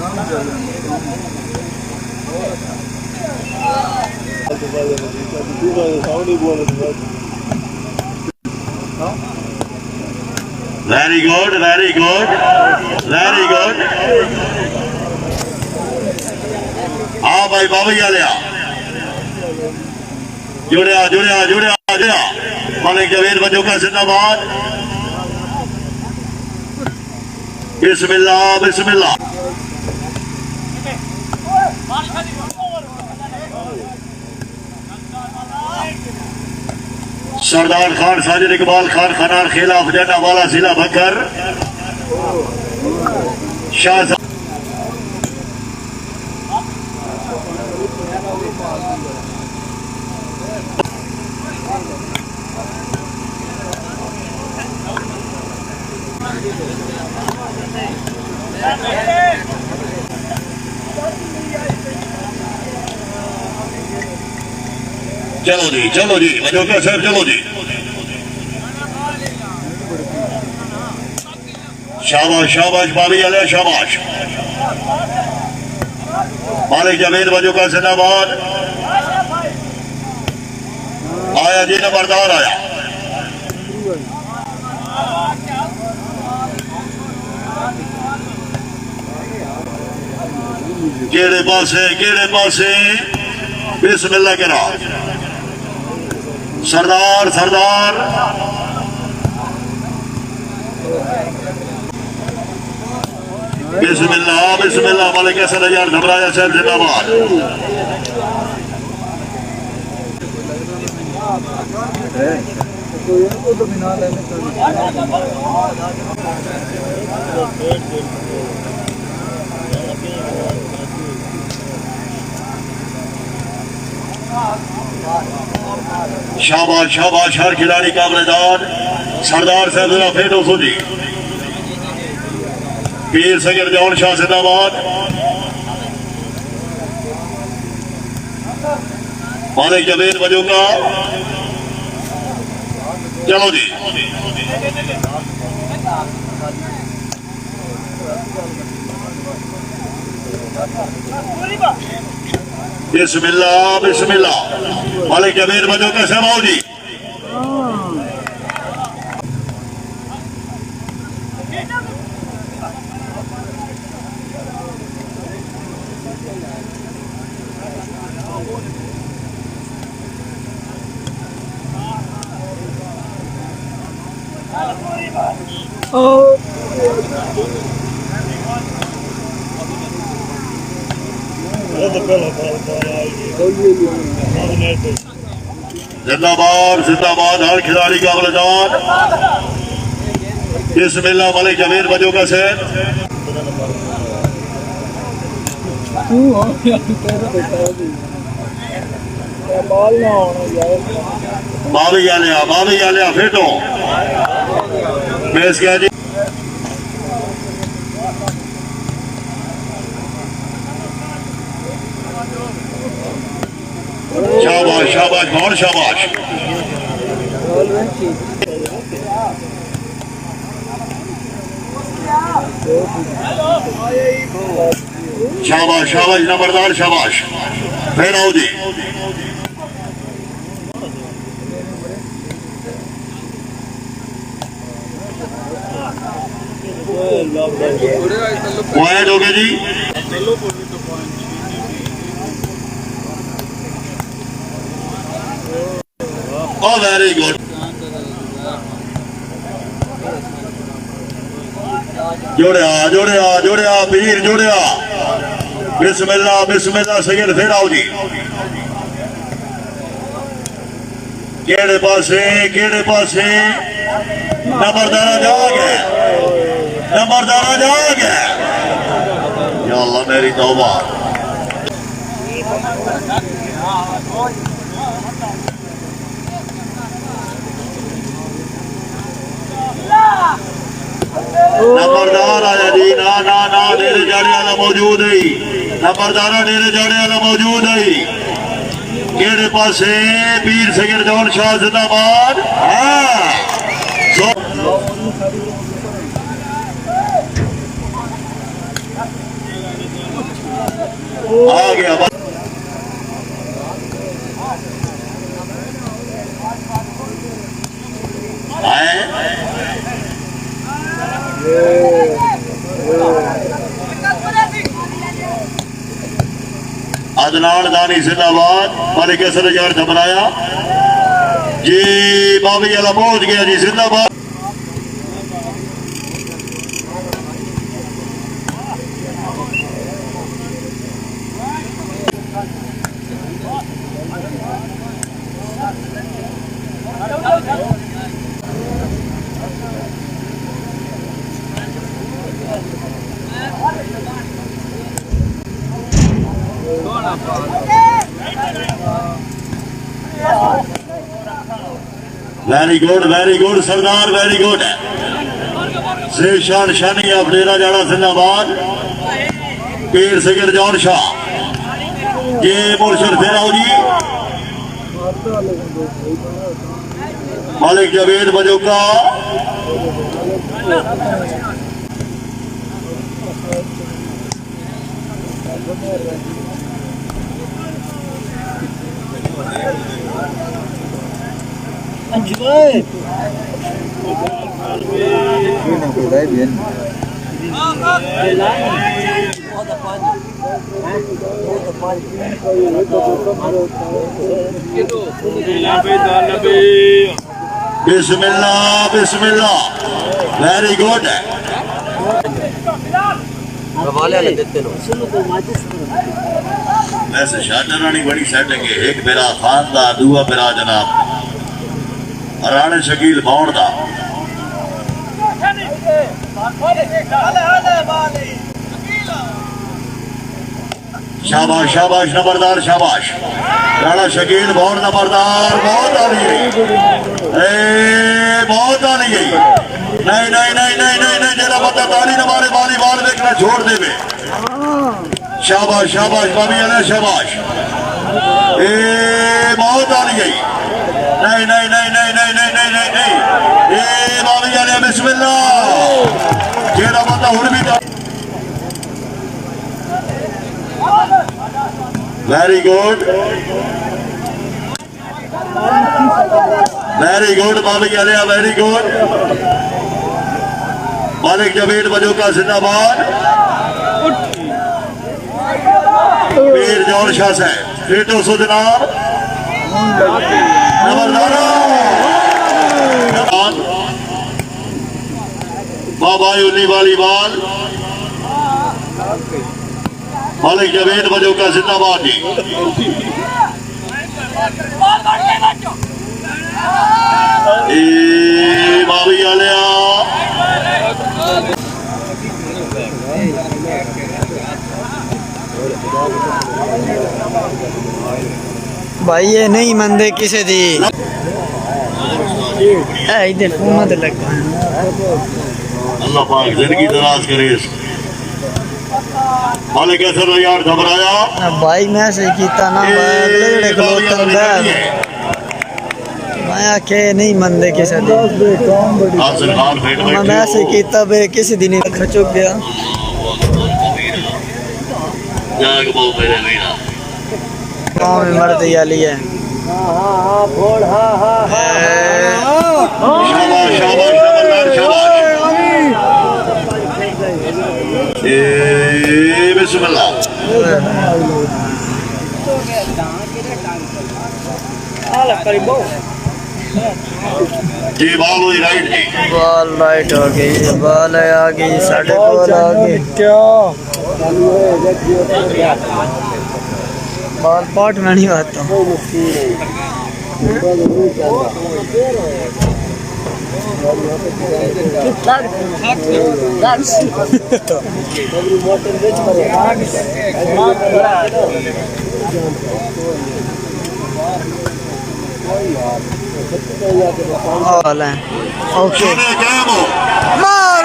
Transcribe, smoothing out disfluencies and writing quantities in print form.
Very good, very good, very good. हाँ भाई बाबा क्या लिया? जुड़िया जुड़िया जुड़िया जुड़िया मालिक जवेद बजो का जिंदाबाद। बिस्मिल्लाह बिस्मिल्लाह। सरदार खान साजिद इकबाल खान खनार खेला अफजाना वाला जिला बकर शाह। चलो जी मजोका साहब चलो जी। शाबाश शाबाश बाबी आलिया शाबाश। मालिक जवेद मजोका जिंदाबाद। आया जी नंबरदार आया। केड़े पासे बिस्मिल्लाह करा। सरदार सरदार बिस्मिल्लाह बिस्मिल्लाह। मालिक असद यार घबराया साहब जिंदाबाद। शाबाश शाबाश हर खिलाड़ी काबलेदार। सरदार साहब फेटो सोजी। पीर सगर जौन शाह जिंदाबाद। मालिक जवेद बजोका चलो जी। बिस्मिल्लाह बिस्मिल्लाह। मालिक जवेद बजोका सहबाओ जी। जिंदाबाद जिंदाबाद हर खिलाड़ी का बलिदान। बिस्मिल्लाह। मालिक जवेद बजोका से बाबी आलिया फेटो बेस क्या जी। शाबाश शाबाश बहुत शाबाश। शाबाश शाबाश नंबरदार शाबाश। फिर आओ जी। पॉइंट हो गया जी। Oh, very good. जोड़िया जोड़िया जोड़िया पीर जोड़िया। बिस्मिल्लाह बिस्मिल्लाह। सैयद फिर आओ जी। केड़े पासे नंबरदारा जाग है। नंबरदारा जाग है। या अल्लाह मेरी तौबा। नंबरदार आया जी। ना ना ना डेरे जाने वाला मौजूद है। नंबरदारा डेरे जाने वाला मौजूद है। केड़े पासे पीर सगर जौन शाह जिंदाबाद। हाँ आ गया अदनान दानी जिंदाबाद मालिक असर जार घबराया जी बाबी अला पहुंच गया जी जिंदाबाद। वेरी गुड सरदार वेरी गुड शेरशान शानी अफडेरा जाड़ा जिंदाबाद पीर सगीर जौन शाह ये मुर्शद फेराओ जी मालिक जवेद बजोका बिस्मिल्लाह बिस्मिल्लाह वेरी गुड वैसे शाटर रानी बड़ी सेटिंग है एक मेरा खान दा दूआ मेरा जनाब राणे शकील भौण दा शाबाश शाबाश नंबरदार शाबाश राणा शकील भौण नंबरदार बहुत आ रही है बहुत आ रही है नहीं नहीं नहीं नहीं नहीं नहीं जरा बता ताली हमारे बाली बाल देखना छोड़ देवे शाबाश शाबाश बाबी अले शाबाश बहुत आ रही है नहीं नहीं नहीं नहीं नहीं नहीं नहीं नहीं नहीं बाबी अले बिस्मिल्लाह जरा बता हुन भी वेरी गुड बाबी अले वेरी गुड मालिक जवेद बजोका जिंदाबाद पीर जौन शाह साहब फेटो सो जनाब बाबा उन्नी वाली बाल मालिक जवेद बजोका जिंदाबाद जी बाबी आलिया भाई ये नहीं मंदे किसे दी इधर घूमत लग अल्लाह पाक जिंदगी दराज करे मालिक असर यार घबराया भाई मैं से कीता ना अगले जड़े खलोतन मैं आखे नहीं मंदे किसे दी हासिल खान फेट मैं से कीता बे किसी दिन खचुक गया जाग बहु मेरे वीरा गाँव में मर्द याली है शाबाश शाबाश नंबरदार शाबाश बिस्मिल्लाह जी बाबू राइट जी बॉल राइट हो गई बॉल आ गई साढ़े बॉल आ गई क्या बॉल पॉट में नहीं आता ओके मार